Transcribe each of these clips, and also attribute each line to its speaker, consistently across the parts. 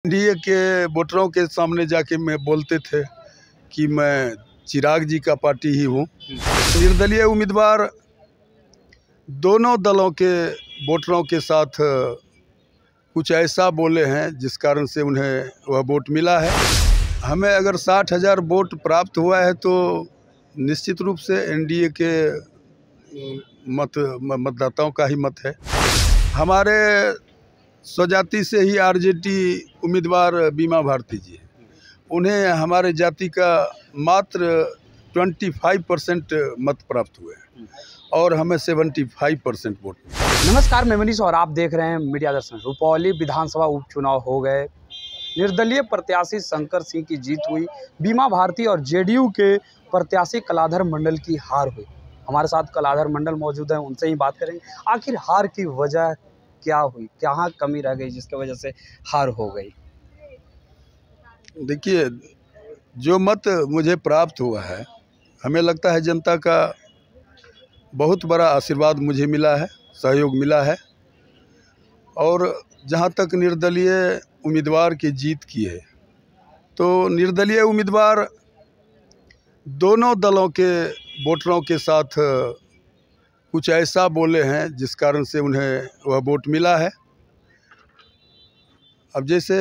Speaker 1: NDA के वोटरों के सामने जाके मैं बोलते थे कि मैं चिराग जी का पार्टी ही हूँ। निर्दलीय उम्मीदवार दोनों दलों के वोटरों के साथ कुछ ऐसा बोले हैं जिस कारण से उन्हें वह वोट मिला है। हमें अगर 60,000 वोट प्राप्त हुआ है तो निश्चित रूप से एनडीए के मतदाताओं का ही मत है। हमारे स्वजाति से ही आरजेडी उम्मीदवार बीमा भारती जी हैं, उन्हें हमारे जाति का मात्र 25% मत प्राप्त हुए हैं और हमें 75% वोट मिले।
Speaker 2: नमस्कार, मैं मनीष और आप देख रहे हैं मीडिया दर्शन। रुपौली विधानसभा उपचुनाव हो गए। निर्दलीय प्रत्याशी शंकर सिंह की जीत हुई, बीमा भारती और जेडीयू के प्रत्याशी कलाधर मंडल की हार हुई। हमारे साथ कलाधर मंडल मौजूद हैं, उनसे ही बात करेंगे। आखिर हार की वजह क्या हुई, कहाँ कमी रह गई जिसकी वजह से हार हो गई?
Speaker 1: देखिए, जो मत मुझे प्राप्त हुआ है, हमें लगता है जनता का बहुत बड़ा आशीर्वाद मुझे मिला है, सहयोग मिला है। और जहाँ तक निर्दलीय उम्मीदवार की जीत की है, तो निर्दलीय उम्मीदवार दोनों दलों के वोटरों के साथ कुछ ऐसा बोले हैं जिस कारण से उन्हें वह वोट मिला है। अब जैसे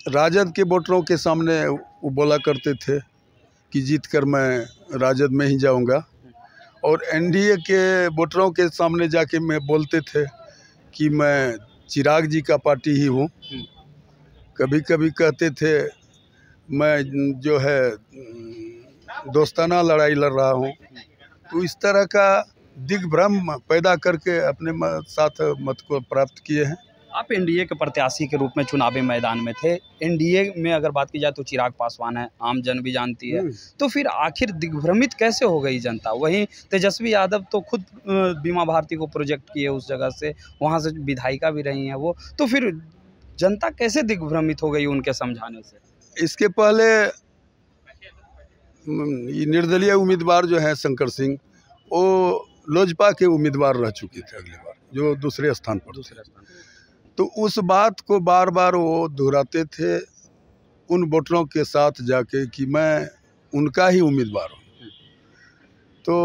Speaker 1: राजद के वोटरों के सामने वो बोला करते थे कि जीतकर मैं राजद में ही जाऊंगा, और एनडीए के वोटरों के सामने जाके मैं बोलते थे कि मैं चिराग जी का पार्टी ही हूँ। कभी कभी कहते थे मैं जो है दोस्ताना लड़ाई लड़ रहा हूँ। तो इस तरह का दिग्भ्रम पैदा करके अपने साथ मत को प्राप्त किए हैं।
Speaker 2: आप एनडीए के प्रत्याशी के रूप में चुनावी मैदान में थे। एनडीए में अगर बात की जाए तो चिराग पासवान है, आम जन भी जानती है। तो फिर आखिर दिग्भ्रमित कैसे हो गई जनता? वहीं तेजस्वी यादव तो खुद बीमा भारती को प्रोजेक्ट किए उस जगह से, वहां से विधायिका भी रही हैं वो। तो फिर जनता कैसे दिग्भ्रमित हो गई उनके समझाने से?
Speaker 1: इसके पहले निर्दलीय उम्मीदवार जो है शंकर सिंह, वो लोजपा के उम्मीदवार रह चुके थे अगले बार, जो दूसरे स्थान पर थे। तो उस बात को बार बार वो दोहराते थे उन वोटरों के साथ जाके कि मैं उनका ही उम्मीदवार हूँ। तो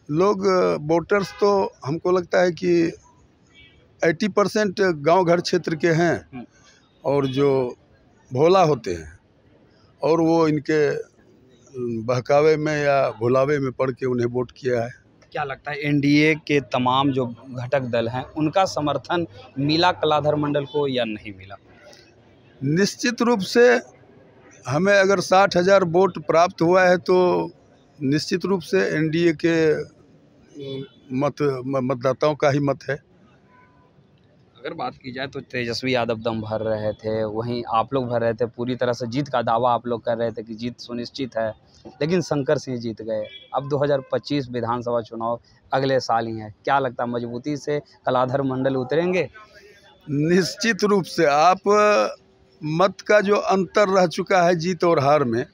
Speaker 1: लोग वोटर्स तो हमको लगता है कि 80% गांव घर क्षेत्र के हैं और जो भोला होते हैं, और वो इनके बहकावे में या भुलावे में पड़ के उन्हें वोट किया है।
Speaker 2: क्या लगता है एनडीए के तमाम जो घटक दल हैं उनका समर्थन मिला कलाधर मंडल को या नहीं मिला?
Speaker 1: निश्चित रूप से हमें अगर 60,000 वोट प्राप्त हुआ है तो निश्चित रूप से एनडीए के मतदाताओं का ही मत है।
Speaker 2: अगर बात की जाए तो तेजस्वी यादव दम भर रहे थे, वहीं आप लोग भर रहे थे। पूरी तरह से जीत का दावा आप लोग कर रहे थे कि जीत सुनिश्चित है, लेकिन शंकर सिंह जीत गए। अब 2025 विधानसभा चुनाव अगले साल ही है। क्या लगता है मजबूती से कलाधर मंडल उतरेंगे?
Speaker 1: निश्चित रूप से। आप मत का जो अंतर रह चुका है जीत और हार में,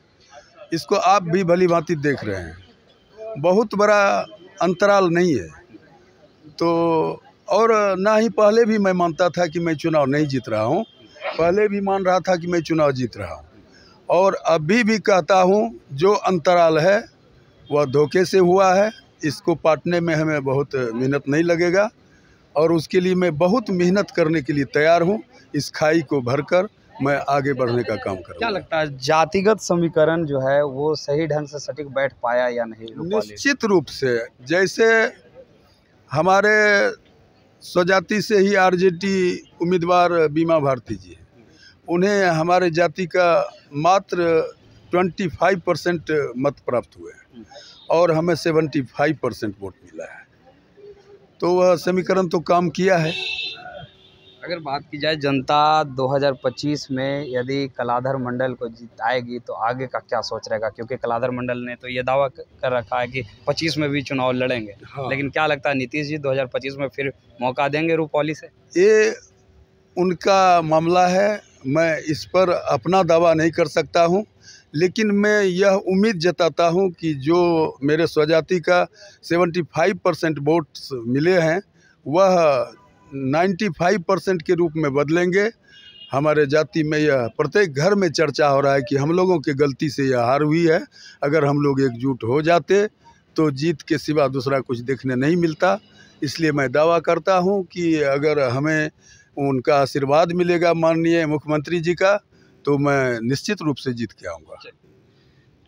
Speaker 1: इसको आप भी भली भांति देख रहे हैं। बहुत बड़ा अंतराल नहीं है। तो और ना ही पहले भी मैं मानता था कि मैं चुनाव नहीं जीत रहा हूँ, पहले भी मान रहा था कि मैं चुनाव जीत रहा हूँ, और अभी भी कहता हूँ जो अंतराल है वह धोखे से हुआ है। इसको पाटने में हमें बहुत मेहनत नहीं लगेगा, और उसके लिए मैं बहुत मेहनत करने के लिए तैयार हूँ। इस खाई को भरकर मैं आगे बढ़ने का काम करूँगा।
Speaker 2: क्या लगता है जातिगत समीकरण जो है वो सही ढंग से सटीक बैठ पाया या नहीं?
Speaker 1: निश्चित रूप से। जैसे हमारे स्वजाति से ही आरजेडी उम्मीदवार बीमा भारती जी हैं, उन्हें हमारे जाति का मात्र 25% मत प्राप्त हुए हैं और हमें 75% वोट मिला है। तो वह समीकरण तो काम किया है।
Speaker 2: अगर बात की जाए जनता 2025 में यदि कलाधर मंडल को जिताएगी तो आगे का क्या सोच रहेगा? क्योंकि कलाधर मंडल ने तो ये दावा कर रखा है कि 25 में भी चुनाव लड़ेंगे। हाँ। लेकिन क्या लगता है नीतीश जी 2025 में फिर मौका देंगे रुपौली से?
Speaker 1: ये उनका मामला है, मैं इस पर अपना दावा नहीं कर सकता हूँ, लेकिन मैं यह उम्मीद जताता हूँ कि जो मेरे स्वजाति का 75% वोट्स मिले हैं वह 95% के रूप में बदलेंगे, हमारे जाति में यह प्रत्येक घर में चर्चा हो रहा है कि हम लोगों की गलती से यह हार हुई है। अगर हम लोग एकजुट हो जाते तो जीत के सिवा दूसरा कुछ देखने नहीं मिलता। इसलिए मैं दावा करता हूं कि अगर हमें उनका आशीर्वाद मिलेगा माननीय मुख्यमंत्री जी का, तो मैं निश्चित रूप से जीत के आऊँगा।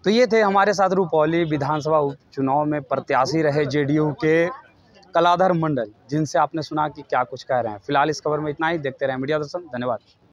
Speaker 2: तो ये थे हमारे साथ रुपौली विधानसभा उपचुनाव में प्रत्याशी रहे जेडीयू के कलाधर मंडल, जिनसे आपने सुना कि क्या कुछ कह रहे हैं। फिलहाल इस खबर में इतना ही। देखते रहें मीडिया दर्शन। धन्यवाद।